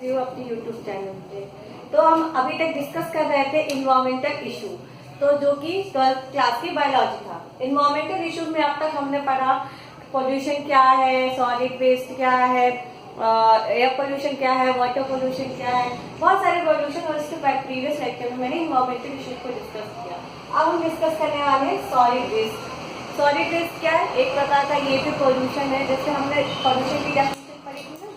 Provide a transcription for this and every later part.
सकती हूँ अपनी यूट्यूब चैनल पे। तो हम अभी तक डिस्कस कर रहे थे इन्वायरमेंटल इशू, तो जो कि 12th क्लास की बायोलॉजी था। इन्वायरमेंटल इशूज में अब तक हमने पढ़ा पोल्यूशन क्या है, सॉलिड वेस्ट क्या है, एयर पोल्यूशन क्या है, वाटर पोल्यूशन क्या है, बहुत सारे पोल्यूशन। और इसके प्रीवियस लेक्चर में मैंने इन्वायरमेंटल इशूज को डिस्कस किया। अब हम डिस्कस करने वाले हैं सॉलिड वेस्ट। सॉलिड वेस्ट क्या है? एक प्रकार का ये भी पोल्यूशन है। जैसे हमने पोल्यूशन की डेफिनेशन पढ़ी थी ना,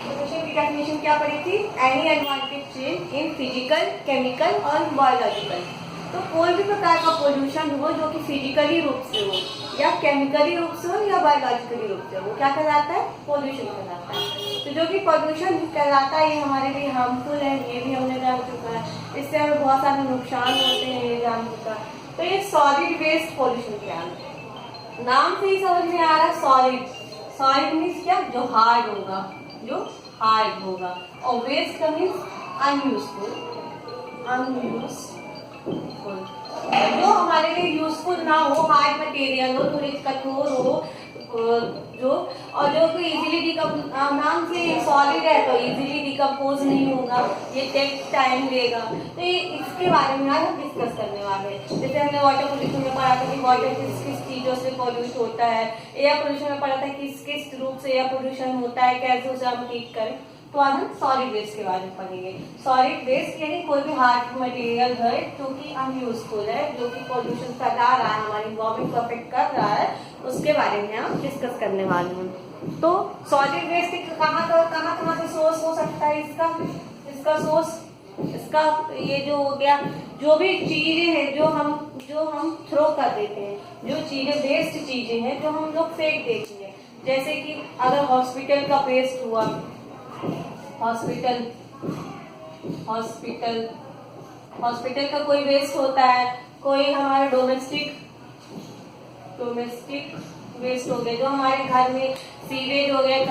पोल्यूशन की डेफिनेशन क्या पढ़ी थी? Any unwanted change in physical, chemical और बायोलॉजिकल। तो कोई भी प्रकार का पोल्यूशन हो जो कि फिजिकली रूप से हो या केमिकली रूप से हो या बायोलॉजिकली रूप से हो, वो क्या कहलाता है? पोल्यूशन कहलाता है। तो जो कि पोल्यूशन कहलाता है ये हमारे लिए हार्मफुल है, ये भी हमने जान चुका है। इससे हमें बहुत सारे नुकसान होते हैं, ये जान चुका है। तो ये सॉलिड वेस्ट पोल्यूशन क्या है? नाम से ही समझ में आ रहा है सॉलिड। सॉलिड मीन्स क्या? जो हार्ड होगा, जो हार्ड होगा। और वेस्ट का मीन्स अनयूजफुल, जो हमारे लिए यूजफुल ना हो, हार्ड मटेरियल हो, थोड़ी कठोर हो, जो और जो कोई इजीली नाम से सॉलिड है तो इजीली डिकम्पोज नहीं होगा, ये टेक टाइम लेगा। तो ये इसके बारे में आज हम डिस्कस करने वाले हैं। जैसे हमने वाटर पोल्यूशन में पढ़ा था कि वाटर किस किस चीजों से पोल्यूट होता है, एयर पोल्यूशन में पढ़ा था किस किस रूप से एयर पोल्यूशन होता है, कैसे उसे हम ठीक करें। तो आज हम सॉलिड वेस्ट के बारे में पढ़ेंगे। सॉलिड वेस्ट यानी कोई भी हार्ड मटेरियल है जो कि अनयूजफुल है, जो कि पोल्यूशन फैला रहा है, हमारी एनवायरनमेंट को अफेक्ट कर रहा है, उसके बारे में हम डिस्कस करने वाले हैं। तो सॉलिड वेस्ट कहाँ से सोर्स हो सकता है इसका सोर्स, इसका ये जो हो गया, जो भी चीजें हैं जो हम थ्रो कर देते हैं, जो चीजें वेस्ट चीजें हैं जो हम लोग फेंक देते हैं। जैसे कि अगर हॉस्पिटल का वेस्ट हुआ, हॉस्पिटल का कोई वेस्ट होता है, कोई हमारा डोमेस्टिक वेस्ट हो गए, जो हमारे घर में सीवेज हो गए,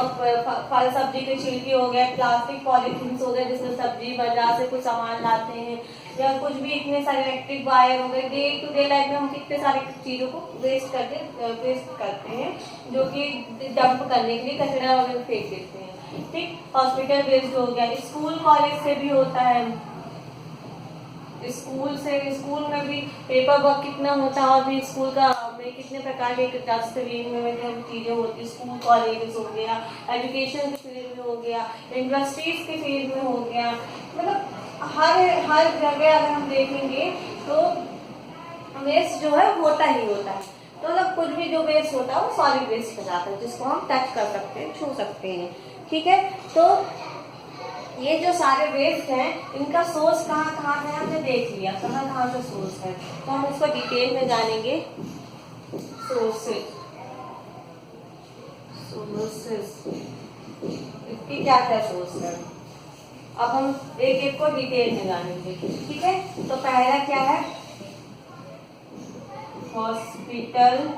फल सब्जी के छिलके हो गए, प्लास्टिक पॉलीथीन हो गए जिसमें सब्जी बाजार से कुछ सामान लाते हैं, या कुछ भी इतने सारे इलेक्ट्रिक वायर हो गए। डे टू डे लाइफ में हम कितने सारे चीजों को वेस्ट करते हैं, जो कि डंप करने के लिए कचरा वगैरह फेंक देते हैं। ठीक, हॉस्पिटल वेस्ट हो गया। स्कूल कॉलेज से भी होता है, स्कूल में भी पेपर वर्क कितना होता है, और भी स्कूल का में कितने प्रकार के डस्टबिन में चीजें होती है। स्कूल कॉलेज हो गया, एजुकेशन के फील्ड में हो गया, इंडस्ट्रीज के फील्ड में हो गया, मतलब हर जगह अगर हम देखेंगे तो वेस्ट जो है होता ही होता है। तो मतलब कुछ भी जो वेस्ट होता है वो सॉलिड वेस्ट कहलाता है, जिसको हम टच कर सकते हैं, छू सकते हैं। ठीक है, तो ये जो सारे वेस्ट हैं इनका सोर्स कहाँ से हमने देख लिया, कहाँ से सोर्स है। तो हम इसको डिटेल में जानेंगे। सोर्सेस, इसकी क्या क्या सोर्स है, अब हम एक एक को डिटेल में जानेंगे। ठीक है, तो पहला क्या है? Hospital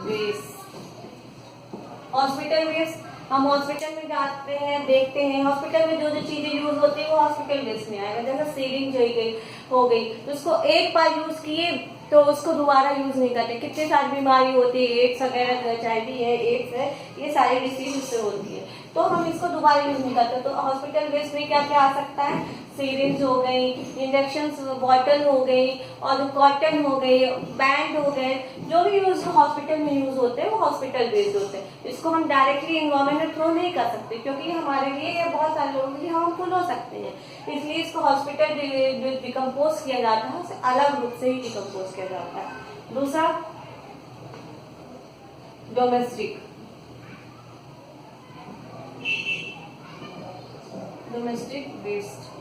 waste. हॉस्पिटल वेस्ट, हम हॉस्पिटल में जाते हैं, देखते हैं हॉस्पिटल में जो जो चीजें यूज होती है वो हॉस्पिटल वेस्ट में आएगा। जैसे सीलिंग हो गई तो उसको एक बार यूज किए तो उसको दोबारा यूज नहीं करते। कितनी सारी बीमारी होती है, एड्स वगैरह, HIV है, एड्स है, ये सारी डिसीज उससे होती है, तो हम इसको दोबारा यूज नहीं करते। तो हॉस्पिटल वेस्ट में क्या क्या आ सकता है? सीरिंज हो गई, इंजेक्शन बॉटल हो गई, और कॉटन हो गई, बैंड हो गए, जो भी यूज हॉस्पिटल में यूज होते हैं वो हॉस्पिटल वेस्ट होते हैं। इसको हम डायरेक्टली एनवायरमेंट में थ्रो नहीं कर सकते, क्योंकि हमारे लिए या बहुत सारे लोगों के लिए हार्मफुल हो सकते हैं। इसलिए इसको हॉस्पिटल डिकम्पोज किया जाता है, उसे अलग रूप से ही डिकम्पोज किया जाता है। दूसरा, डोमेस्टिक वेस्ट।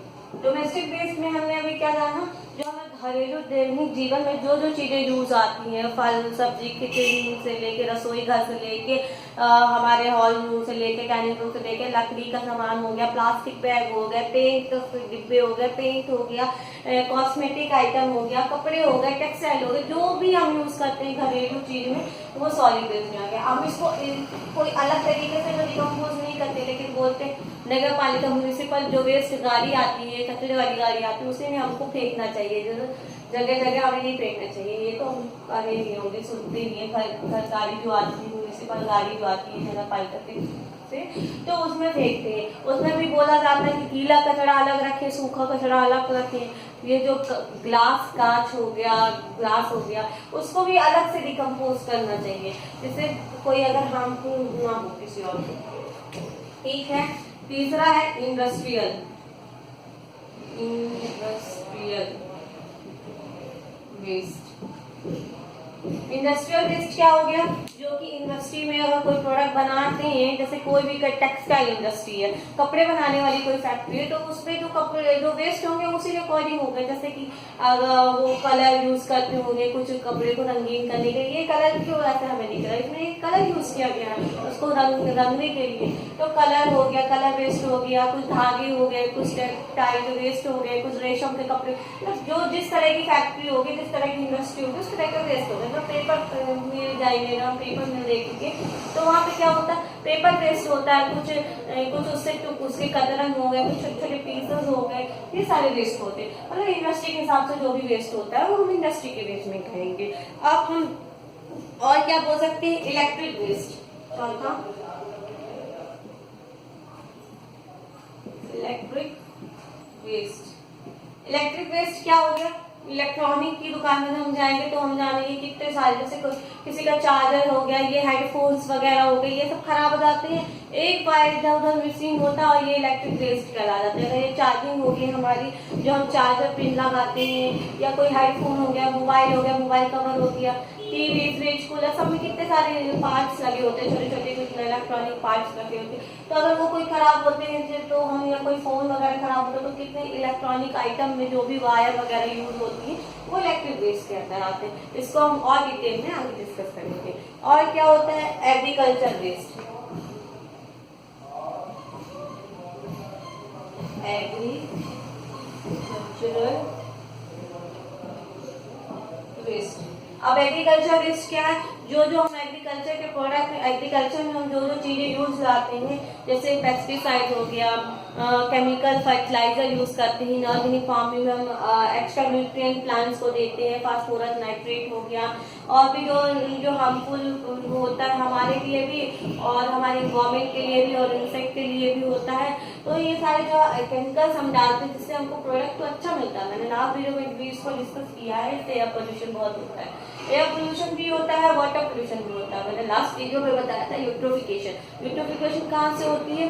डोमेस्टिक वेस्ट में हमने अभी क्या जाना, जो हमें घरेलू दैनिक जीवन में जो जो चीजें यूज आती हैं, फल सब्जी, किचन से लेके रसोई घर से लेके हमारे हॉल रूम से लेके डाइनिंग रूम से लेके लकड़ी का सामान हो गया, प्लास्टिक बैग हो गया, पेंट डिब्बे हो गए, पेंट हो गया, कॉस्मेटिक आइटम हो गया, कपड़े हो गए, टेक्सटाइल हो गए, जो भी हम यूज करते हैं घरेलू चीज में वो सॉलिड वेस्ट में आ गया। हम इसको कोई अलग तरीके से तो डिकम्पोज नहीं करते, लेकिन बोलते नगर पालिका म्यूनिसिपल जो वेस्ट गाड़ी आती है, कचरे वाली गाड़ी आती है, उसी में हमको फेंकना चाहिए। जगह जगह हमें नहीं फेंकना चाहिए, ये तो हम कर ही नहीं होंगे, सुनते नहीं है। घर गाड़ी जो आती है, म्यूनिसिपल गाड़ी जो आती है नगर पालिका से, से, तो उसमें फेंकते हैं। उसमें भी बोला जाता है कि गीला कचरा अलग रखें, सूखा कचरा अलग रखें। ये जो ग्लास कांच हो गया, ग्लास हो गया, उसको भी अलग से डिकम्पोज करना चाहिए, जिससे कोई अगर हार्मफुल ना हो किसी और को। ठीक है। तीसरा है इंडस्ट्रियल वेस्ट। इंडस्ट्रियल वेस्ट क्या हो गया? जो कि इंडस्ट्री में अगर कोई प्रोडक्ट बनाते हैं, जैसे कोई भी टेक्सटाइल इंडस्ट्री है, कपड़े बनाने वाली कोई फैक्ट्री है, तो उसमें जो कपड़े जो वेस्ट होंगे उसी के अकॉर्डिंग होंगे। जैसे कि अगर वो कलर यूज करते होंगे कुछ कपड़े को रंगीन करने के लिए, ये कलर क्यों ऐसा हमें नहीं करा, इसमें एक कलर यूज किया गया है उसको रंगने के लिए, तो कलर हो गया, कलर वेस्ट हो गया, कुछ धागे हो गए, कुछ टेक्सटाइल वेस्ट हो गए, कुछ रेशम के कपड़े, जो जिस तरह की फैक्ट्री होगी, जिस तरह की इंडस्ट्री होगी, उस तरह का वेस्ट होगा। पेपर मिल जाइएगा, पेपर मिल देखेंगे तो वहाँ पे क्या होता है, पेपर वेस्ट होता है, कुछ उससे उसके कतरन हो गए, कुछ छोटे छोटे पीसेस हो गए, ये सारे वेस्ट होते हैं। मतलब इंडस्ट्री के हिसाब से जो भी वेस्ट होता है वो हम इंडस्ट्री के वेस्ट में कहेंगे। अब हम और क्या बोल सकते हैं, इलेक्ट्रिक वेस्ट। चौथा इलेक्ट्रिक वेस्ट। इलेक्ट्रिक वेस्ट क्या हो गया? इलेक्ट्रॉनिक की दुकान में हम जाएंगे तो हम जानेंगे कितने सारे, जैसे किसी का चार्जर हो गया, ये हेडफोन्स वगैरह हो गए, ये सब खराब हो जाते हैं, एक बार इधर उधर मिसिंग होता है और ये इलेक्ट्रिक वेस्ट कहला जाता है। अगर ये चार्जिंग होगी हमारी, जो हम चार्जर पिन लगाते हैं, या कोई हेडफोन हो गया, मोबाइल हो गया, मोबाइल कवर हो गया, टीवी, फ्रिज, कूलर, सब में कितने सारे पार्ट्स लगे होते हैं, छोटे छोटे कुछ इलेक्ट्रॉनिक पार्ट्स लगे होते हैं। तो अगर वो कोई खराब होते हैं तो हम, या कोई फोन वगैरह खराब होता है, तो कितने इलेक्ट्रॉनिक आइटम में जो भी वायर वगैरह यूज होती है वो इलेक्ट्रिक वेस्ट के अंदर आते हैं। इसको हम और डिटेल में आगे डिस्कस करेंगे। और क्या होता है? Agriculture waste. Agricultural waste. अब एग्रीकल्चर वेस्ट क्या है? जो हम एग्रीकल्चर के प्रोडक्ट, एग्रीकल्चर में हम जो चीजें यूज लाते हैं, जैसे पेस्टिसाइड हो गया, केमिकल फर्टिलाइजर यूज करते हैं, ऑर्गेनिक फार्मिंग में हम एक्स्ट्रा न्यूट्रिएंट प्लांट्स को देते हैं, फास्फोरस, नाइट्रेट हो गया, और भी जो हार्मफुल होता है हमारे लिए भी और हमारे गवर्नमेंट के लिए भी और इंसेक्ट के लिए भी होता है। तो ये सारे जो केमिकल्स हम डालते हैं जिससे हमको प्रोडक्ट तो अच्छा मिलता है। मैंने लास्ट वीडियो में भी इसको डिस्कस किया है। इससे एयर पोल्यूशन बहुत होता है, एयर पोल्यूशन भी होता है, वाटर पोल्यूशन भी होता है। मैंने लास्ट वीडियो में बताया था यूट्रोफिकेशन। यूट्रोफिकेशन कहाँ से होती है?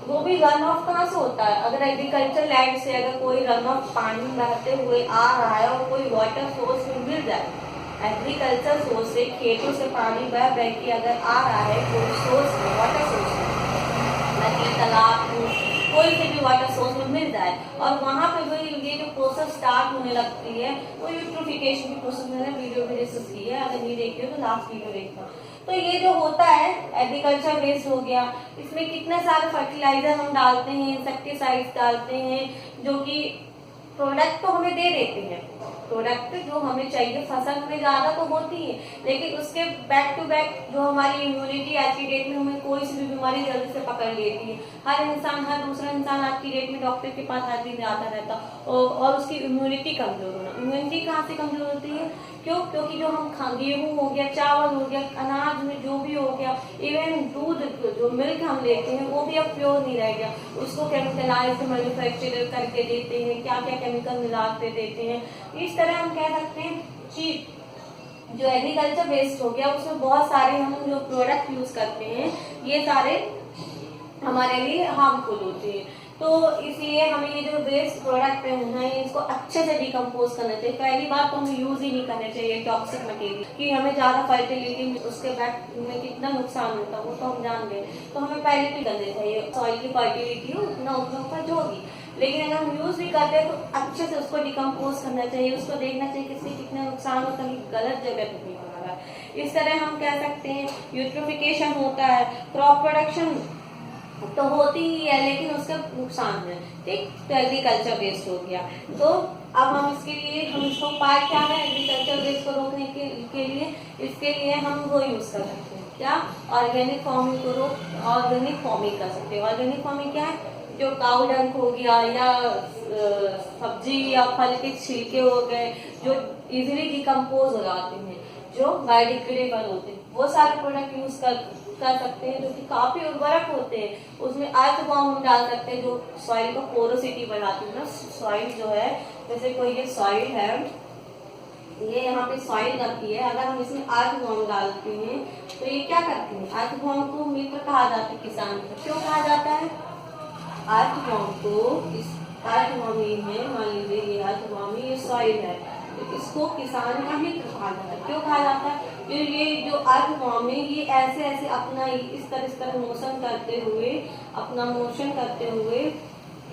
वो भी रन ऑफ कहाँ से होता है? अगर एग्रीकल्चर लैंड से अगर कोई रन ऑफ पानी बहते हुए आ रहा है और कोई वाटर सोर्स में मिल जाए, एग्रीकल्चर सोर्स से, खेतों से पानी बह के अगर आ रहा है कोई सोर्स में, वाटर सोर्स में, नदी, तालाब, कोई से भी वाटर सोर्स में मिल जाए और वहां पे भी ये जो प्रोसेस स्टार्ट होने लगती है, वो यूट्रोफिकेशन की प्रोसेस मैंने वीडियो में डिस्कस की है। अगर नहीं देखते हो तो लास्ट वीडियो देखना। तो ये जो होता है एग्रीकल्चर वेस्ट हो गया, इसमें कितने सारे फर्टिलाइजर हम डालते हैं, इंसेक्टिसाइड्स डालते हैं, जो कि प्रोडक्ट तो हमें दे देते हैं, प्रोडक्ट जो हमें चाहिए, फसल में ज्यादा तो होती है, लेकिन उसके बैक टू बैक जो हमारी इम्यूनिटी आज की डेट में, हमें कोई सी भी बीमारी जल्दी से पकड़ लेती है। हर इंसान, हर दूसरा इंसान आज की डेट में डॉक्टर के पास हर दिन आता रहता और उसकी इम्यूनिटी कमजोर होना। इम्यूनिटी कहाँ से कमजोर होती है? क्यों? क्योंकि जो हम गेहूं हो गया, चावल हो गया, अनाज में जो भी हो गया, इवन दूध, जो मिल्क हम लेते हैं वो भी अब प्योर नहीं रह गया, उसको केमिकलाइज्ड मैन्युफैक्चर करके देते हैं, क्या क्या केमिकल मिला के देते हैं। इस तरह हम कह सकते हैं कि जो एग्रीकल्चर वेस्ट हो गया उसमें बहुत सारे हम जो प्रोडक्ट यूज करते हैं ये सारे हमारे लिए हार्मफुल होते हैं। तो इसलिए हमें ये जो वेस्ट प्रोडक्ट है इसको अच्छे से डिकम्पोज करना चाहिए। पहली बात तो हमें यूज ही नहीं करना चाहिए टॉक्सिक मटेरियल, कि हमें ज्यादा फर्टिलिटी, उसके बैक में कितना नुकसान होता है वो तो हम जान गए। तो हमें पहले भी करना चाहिए, सॉइल की फर्टिलिटी हो उतना उसमें उपज होगी, लेकिन अगर हम यूज भी करते हैं तो अच्छे से उसको डिकम्पोज करना चाहिए, उसको देखना चाहिए किससे कितना नुकसान होता है, गलत जगह पे नहीं बना रहा। इस तरह हम कह सकते हैं यूट्रोफिकेशन होता है, क्रॉप प्रोडक्शन तो होती ही है लेकिन उसका नुकसान है, ठीक। तो एग्रीकल्चर वेस्ट हो गया। तो अब हम इसके लिए, हम इसको उपाय क्या है एग्रीकल्चर वेस्ट को रोकने के लिए? इसके लिए हम वो यूज कर सकते हैं, क्या? ऑर्गेनिक फार्मिंग को ऑर्गेनिक फार्मिंग कर सकते हैं। ऑर्गेनिक फार्मिंग क्या है? जो काऊ डंक हो गया या सब्जी या फल के छिलके हो गए जो इजीली डिकम्पोज हो जाते हैं, जो बायोडिग्रेडेबल होते हैं, वो सारे प्रोडक्ट यूज कर कर सकते हैं जो कि काफी उर्वरक होते हैं। उसमें अर्थ बॉम्ब हम डाल सकते हैं जो सॉइल को पोरोसिटी बढ़ाती है ना। सॉइल जो है, जैसे कोई ये सॉइल है, ये यहाँ पे सॉइल रखी है, अगर हम इसमें अर्थ बॉम्ब डालते हैं तो ये क्या करते हैं, अर्थ बॉम्ब को मित्र कहा जाता है किसान को। क्यों कहा जाता है अर्थ बॉम्ब को? इस अर्थ बॉम्ब ये है, मान लीजिए ये अर्थ बॉम्ब, ये सॉइल है, तो इसको किसान का मित्र कहा जाता है। क्यों कहा जाता है? ये जो अर्थ बॉम्ब है ये ऐसे ऐसे अपना इस तरह मोशन करते हुए, अपना मोशन करते हुए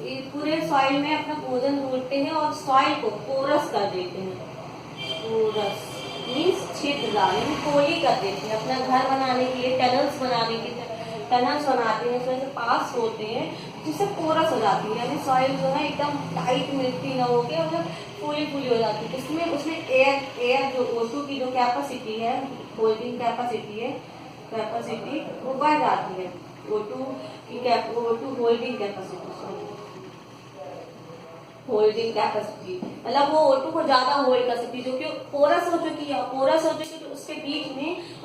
ये पूरे सॉइल में अपना भोजन ढूंढते हैं और सॉइल को पोरस कर देते हैं। पोरस मीन्स छिद्रदार, यानी पोली कर देते हैं। अपना घर बनाने के लिए टनल्स बनाने के लिए टनल्स बनाते हैं, उसमें से पास होते हैं जिससे पोरस हो जाती है, यानी सॉइल जो है एकदम टाइट मिट्टी ना होके मतलब फूली फूली हो जाती है। इसमें उसमें एयर जो O2 की जो कैपेसिटी है, होल्डिंग कैपेसिटी वो बढ़ जाती है। O2 होल्डिंग कैपेसिटी मतलब वो O2 को ज्यादा होल्ड कर सकती है, जो कि पोरस हो चुकी है। तो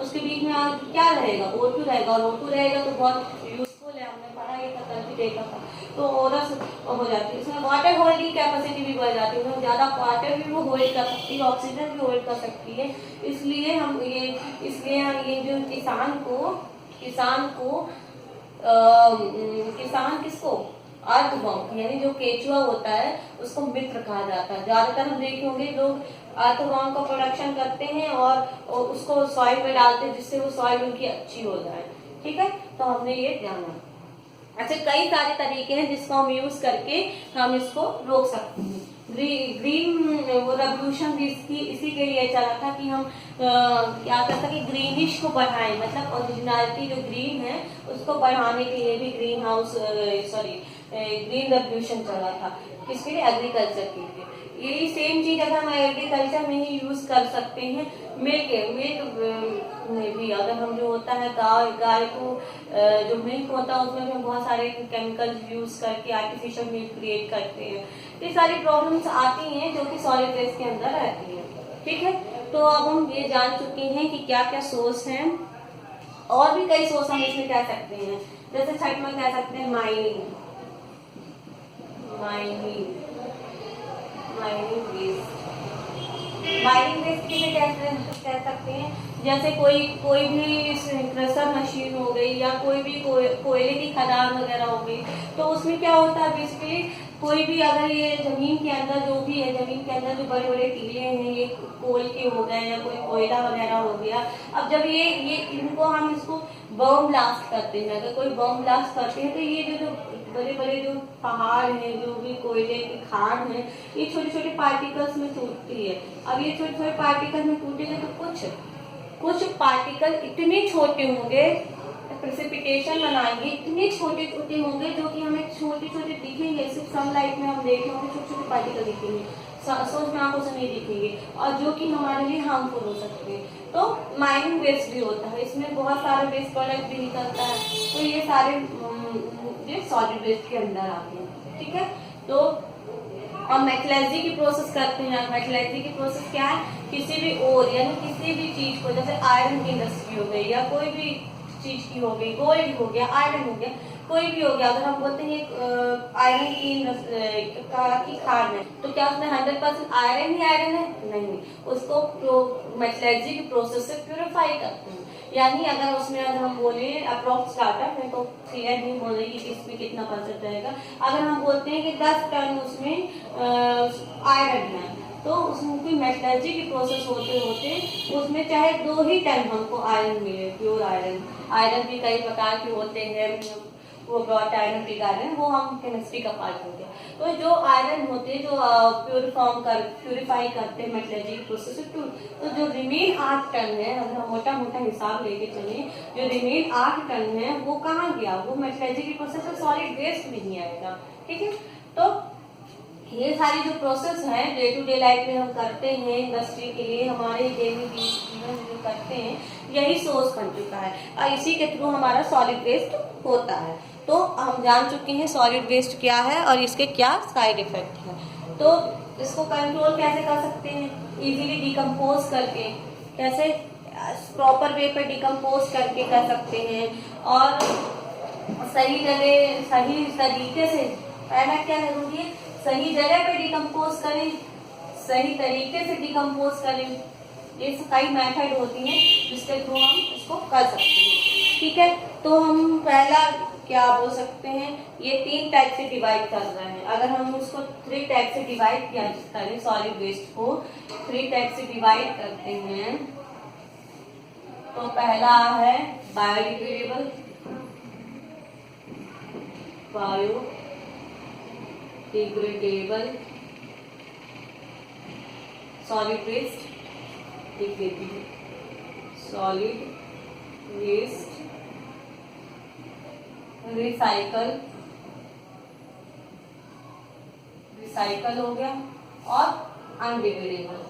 उसके बीच में क्या रहेगा, O2 रहेगा, और O2 रहेगा तो बहुत यूजफुल है, हमने पढ़ा ये कल भी देखा था। तो पोरस हो जाती है। इसमें वाटर होल्डिंग कैपेसिटी भी बढ़ जाती है, उसमें ज्यादा वाटर भी वो होल्ड कर सकती है, ऑक्सीजन भी होल्ड कर सकती है। इसलिए ये जो किसान किसको, अर्थ बॉम्ब यानी जो केचुआ होता है उसको मित्र कहा जाता है। ज्यादातर हम देखे होंगे लोग अर्थ बॉम्ब का प्रोडक्शन करते हैं और उसको सॉइल में डालते हैं जिससे वो सॉइल उनकी अच्छी हो जाए। ठीक है, तो हमने ये जाना। अच्छा, कई सारे तरीके हैं जिसको हम यूज करके हम इसको रोक सकते हैं। ग्रीन वो रेवोल्यूशन भी इसी के लिए चला था कि हम क्या कर सके, ग्रीनिश को बढ़ाएं, मतलब ओरिजिनलिटी जो ग्रीन है उसको बढ़ाने के लिए भी ग्रीन रेवोल्यूशन चला था। किसके लिए? एग्रीकल्चर के लिए। यही सेम चीज अगर हम एग्रीकल्चर में ही यूज कर सकते हैं। मिल्क में भी अगर हम जो होता है गाय को जो मिल्क होता है उसमें भी हम बहुत सारे केमिकल्स यूज करके आर्टिफिशियल मिल्क क्रिएट करते हैं। ये सारी प्रॉब्लम्स आती हैं जो कि सॉलिड वेस्ट के अंदर रहती है। ठीक है, तो अब हम ये जान चुके हैं कि क्या क्या सोर्स हैं, और भी कई सोर्स हम इसमें कह सकते हैं। जैसे छठ में कह सकते हैं माइनिंग वेस्ट किसे कह सकते हैं? जैसे कोई भी क्रशर मशीन हो गई या कोई भी कोयले की खदान वगैरह हो गई, तो उसमें क्या होता है बेसिकली, कोई भी अगर ये जमीन के अंदर जो भी है, जमीन के अंदर जो बड़े बड़े टीले हैं, ये कोल के हो गए या कोई कोयला वगैरह हो गया, अब जब ये इसको बम ब्लास्ट करते हैं, अगर कोई बम ब्लास्ट करते हैं तो ये जो बड़े बड़े जो पहाड़ हैं, जो भी कोयले की खान है, ये छोटे छोटे पार्टिकल्स में टूटती है। अब ये छोटे छोटे पार्टिकल में टूटेंगे तो कुछ पार्टिकल इतने छोटे होंगे, प्रेसिपिटेशन बनाएंगे, इतने छोटे छोटे होंगे जो कि हमें छोटे छोटे दिखेंगे। सिर्फ सनलाइट में हम देख होंगे छोटे छोटे पार्टिकल दिखेंगे, सोच में आंखों से नहीं दिखेंगे, और जो कि हमारे लिए हार्मफुल हो सकते हैं। तो माइनिंग वेस्ट भी होता है, इसमें बहुत सारे वेस्ट प्रोडक्ट भी निकलता है। तो ये सारे सॉलिड वेस्ट के अंदर आते हैं। ठीक है, तो और मेटलर्जी की प्रोसेस करते हैं। मेटलर्जी की प्रोसेस क्या है? किसी भी ओर यानी किसी भी चीज को, जैसे आयरन की इंडस्ट्री हो गई या कोई भी चीज की हो गई, गोल्ड हो गया, आयरन हो गया, कोई भी हो गया, अगर हम बोलते हैं आयरन की खान है, तो क्या उसमें 100% आयरन ही आयरन है? नहीं, उसको मेटलर्जी की प्रोसेस से प्यूरिफाई करते हैं। यानी अगर उसमें हम बोले अप्रोक्स डाटा, मैं तो क्लियर नहीं बोल रही कि इसमें कितना परसेंट रहेगा। अगर हम बोलते हैं कि 10 टन उसमें आयरन है, तो उसमें कोई मेटलर्जी की प्रोसेस होते होते उसमें चाहे 2 ही टन हमको आयरन मिले, प्योर आयरन भी कई प्रकार के होते हैं, वो ब्रॉड आयरन पिग आयरन, वो हम केमिस्ट्री का पार्ट हो गया। तो जो आयरन होते हैं जो प्यूरिफाई करते हैं मेटलर्जी की प्रोसेस से, तो जो रिमेन 8 टन है, अगर हम मोटा मोटा हिसाब लेके चले, जो रिमेन 8 टन है वो कहाँ गया? वो मेटलर्जी की प्रोसेस से सॉलिड वेस्ट में नहीं आएगा। ठीक है, तो ये सारी जो प्रोसेस है डे टू डे लाइफ में हम करते हैं, इंडस्ट्री के लिए, हमारे डेली जीवन में जो करते हैं, यही सोर्स बन चुका है और इसी के थ्रू हमारा सॉलिड वेस्ट होता है। तो हम जान चुके हैं सॉलिड वेस्ट क्या है और इसके क्या साइड इफेक्ट है। तो इसको कंट्रोल कैसे कर सकते हैं? इजीली डिकम्पोज करके। कैसे? प्रॉपर वे पे डिकम्पोज करके कर सकते हैं, और सही जगह सही तरीके से, पहला क्या जरूरी है, सही जगह पे डिकम्पोज करें, सही तरीके से डिकम्पोज करें। ये कई मेथड होती हैं जिसके थ्रू हम इसको कर सकते हैं। ठीक है, तो हम पहला क्या बोल सकते हैं, ये 3 टाइप से डिवाइड कर रहे हैं। अगर हम उसको 3 टाइप से डिवाइड किया करें, सॉलिड वेस्ट को 3 टाइप से डिवाइड करते हैं, तो पहला है biodegradable, solid waste, solid waste, recycle हो गया, और अनडिग्रेडेबल,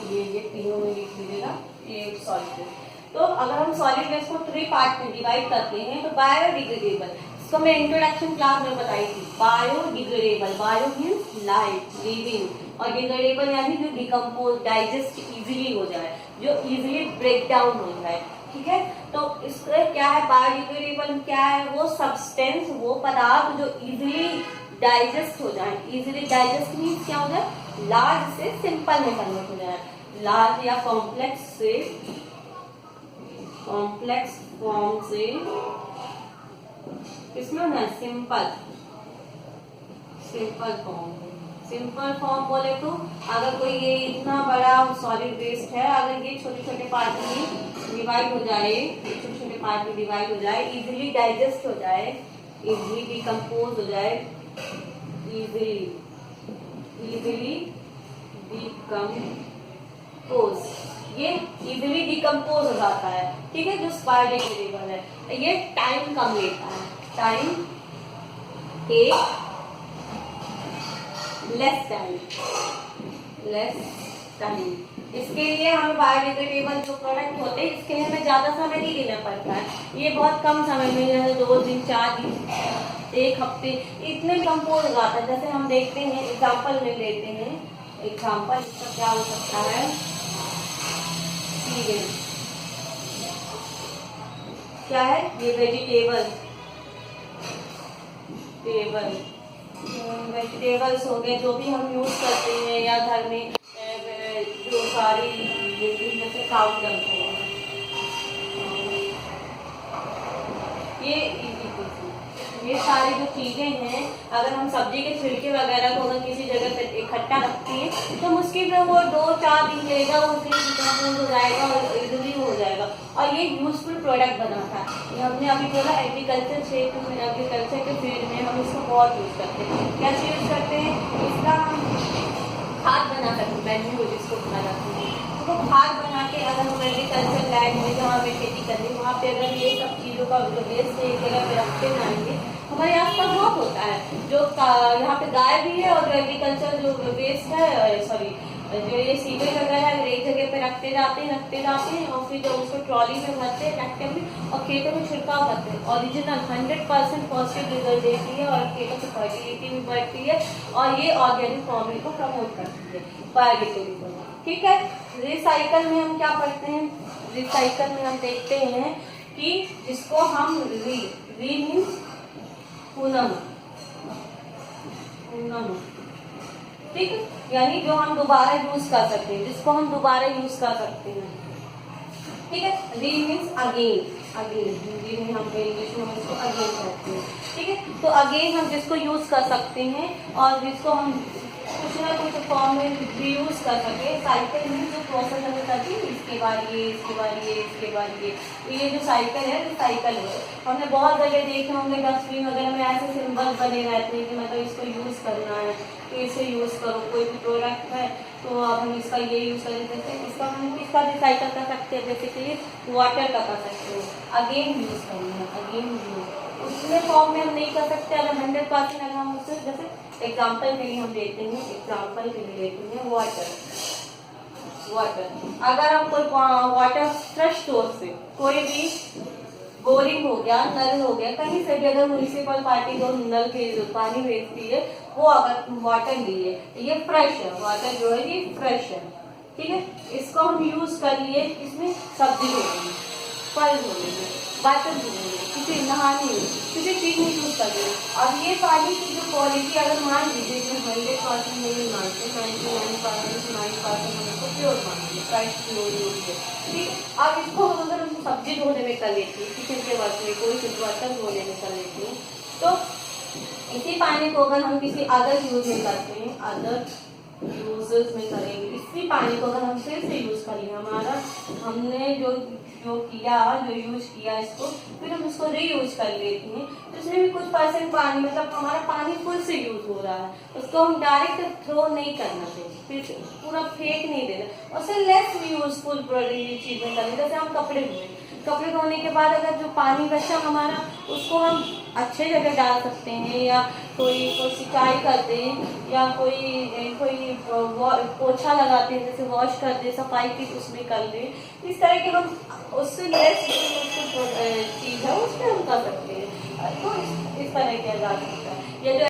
ये तीनों में लिख लीजिएगा, ये सॉलिड वेस्ट। तो अगर हम सॉलिड वेस्ट को 3 पार्ट में डिवाइड करते हैं, तो बायोडिग्रेडेबल, इसको मैं इंट्रोडक्शन क्लास में बताई थी। Biodegradable, bio means life, living, और डिग्रेडेबल यानी जो डिकम्पोज, डाइजेस्ट इजीली हो जाए, जो इजीली ब्रेक डाउन हो जाए। ठीक है, तो इसका क्या है, बायोडिग्रेडेबल क्या है, वो सब्सटेंस, वो पदार्थ जो इजीली डाइजेस्ट हो जाए। इजीली डाइजेस्ट मीन्स क्या हो जाए, लार्ज से सिंपल में कन्वर्ट हो जाए, लार्ज या कॉम्प्लेक्स से, कॉम्प्लेक्स फॉर्म से इसमें ना simple, simple form, simple form बोले तो अगर कोई ये इतना बड़ा सॉलिड वेस्ट है, अगर ये छोटे छोटे पार्ट में डिवाइड हो जाए, छोटे छोटे पार्ट में डिवाइड हो जाए, इजीली डाइजेस्ट हो जाए, इजीली डिकम्पोज हो जाए, इजीली डिकम्पोज, ये इजीली डिकम्पोज हो जाता है। ठीक है, जो बायोडिग्रेडेबल है, ये टाइम कम लेता है, टाइम टेक लेस टाइम। इसके लिए हमें बायोडिग्रेडेबल जो प्रोडक्ट होते हैं, इसके लिए हमें ज्यादा समय नहीं देना पड़ता है, ये बहुत कम समय में, जैसे 2 दिन, 4 दिन, 1 हफ्ते, इतने कंपोज हो जाता है। जैसे हम देखते हैं, एग्जाम्पल में लेते हैं, एग्जाम्पल इसका क्या हो सकता है, क्या है ये, वेजिटेबल्स हो गए, जो भी हम यूज करते हैं, या घर में जो सारी जैसे काउडंग हो, ये सारी जो चीजें हैं, अगर हम सब्जी के छिलके वगैरह को अगर किसी जगह पे इकट्ठा रखते हैं, तो मुश्किल में वो 2-4 दिन लेगा, उसके डिकम्पोज हो जाएगा और इजीली हो जाएगा, और ये यूजफुल प्रोडक्ट बनाता है। हमने अभी बोला एग्रीकल्चर क्षेत्र में, एग्रीकल्चर के फील्ड में हम इसको बहुत यूज करते हैं। कैसे यूज करते हैं, इसका हम खाद बना सकते हैं, मैन्यूर जिसको बना जाते हैं, तो खाद बना के अगर हम एग्रीकल्चर लैंड में जहाँ हमें खेती करनी है, वहाँ पे अगर ये सब चीज़ों का जो वेस्ट एक जगह पे रखते जाएंगे, हमारे आसपास बहुत होता है, जो यहाँ पे गाय भी है, और एग्रीकल्चर जो वेस्ट है, सॉरी जो ये सीवेज वगैरह है, एक जगह पे रखते जाते हैं, और फिर जब उसको ट्रॉली में भरते हैं, ट्रैक्टर में, और खेतों में छिड़काव करते हैं, ओरिजिनल 100% पॉजिटिव रिजल्ट देती है, और खेतों की फर्टिलिटी भी बढ़ती है, और ये ऑर्गेनिक फार्मिंग को प्रमोट करती है, बायोडिग्रेडेबल। ठीक है, रिसाइकल में हम क्या पढ़ते हैं, रिसाइकल में हम देखते हैं कि जिसको हम री मीन्स पुनः, ठीक है, यानी जो हम दोबारा यूज कर सकते हैं, जिसको हम दोबारा यूज कर सकते हैं। ठीक है, री मीन्स अगेन, हिंदी में हम इंग्लिश में इसको अगेन कहते हैं। ठीक है, तो अगेन हम जिसको यूज कर सकते हैं, और जिसको हम कुछ ना कुछ फॉर्म में रीयूज कर सके। साइकिल में जो प्रोसेस हमें करती है, इसके बाद ये, इसके बाद ये, इसके बाद ये जो साइकिल है, रिसाइकल है। हमने बहुत जगह देखे होंगे डस्टबिन वगैरह में ऐसे सिंबल बने रहते हैं कि मतलब इसको यूज करना है, तो इसे यूज करो। कोई भी प्रोडक्ट है तो अब हम इसका ये यूज कर सकते हैं, इसका हम इसका रिसाइकल कर सकते हैं, बेसिकली वाटर का कर सकते हैं, अगेन यूज करना है, अगेन यूज। उसमें फॉर्म में हम नहीं कर सकते अगर 100% अगर हम उससे, जैसे एग्जाम्पल के लिए हम लेते हैं, वाटर। अगर हम कोई वाटर फ्रेश सोर्स से कोई भी बोरिंग हो गया, नल हो गया, कहीं से भी अगर म्यूनिसिपल पार्टी जो नल पानी भेजती है वो अगर वाटर लिए, ये फ्रेश है, वाटर जो है ये फ्रेश है, ठीक है। इसको हम यूज कर लिए, इसमें सब्जी धोएंगे, फल धोएंगे, बर्तन धोएंगे, किसी नहाने किसी चीज में यूज कर रहे। अब ये पानी की जो क्वालिटी अगर मान लीजिए जो 100% नहीं मानते, 99% हम इसको प्योर मानेंगे, फ्रेश प्योर यूज है, ठीक है। अब इसको हम अगर हम सब्जी धोने में कर लेती हूँ, किचन के बर्तन में कोई सिर्फ बर्तन धोने में कर लेती हूँ, तो इसी पानी को अगर हम किसी अदर यूज में करते हैं, अदर यूजेस में करेंगे, इसी पानी को अगर हम फिर से यूज करेंगे, हमारा हमने जो यूज किया इसको, फिर हम इसको रीयूज कर लेते हैं, तो इसमें भी कुछ परसेंट पानी, मतलब हमारा पानी फिर से यूज हो रहा है, उसको हम डायरेक्ट थ्रो नहीं करना चाहिए, फिर पूरा फेंक नहीं देना, उससे लेस यूजफुल चीजें करनी। जैसे हम कपड़े धोने के बाद अगर जो पानी बचा हमारा, उसको हम अच्छे जगह डाल सकते हैं, या कोई सिंचाई करते हैं, या कोई पोछा लगाते हैं, जैसे वॉश करते, सफाई की उसमें कर दे, इस तरह के हम उससे लेस चीज है उस पर हम कर सकते हैं, तो इस तरह किया जा सकता है। ये जो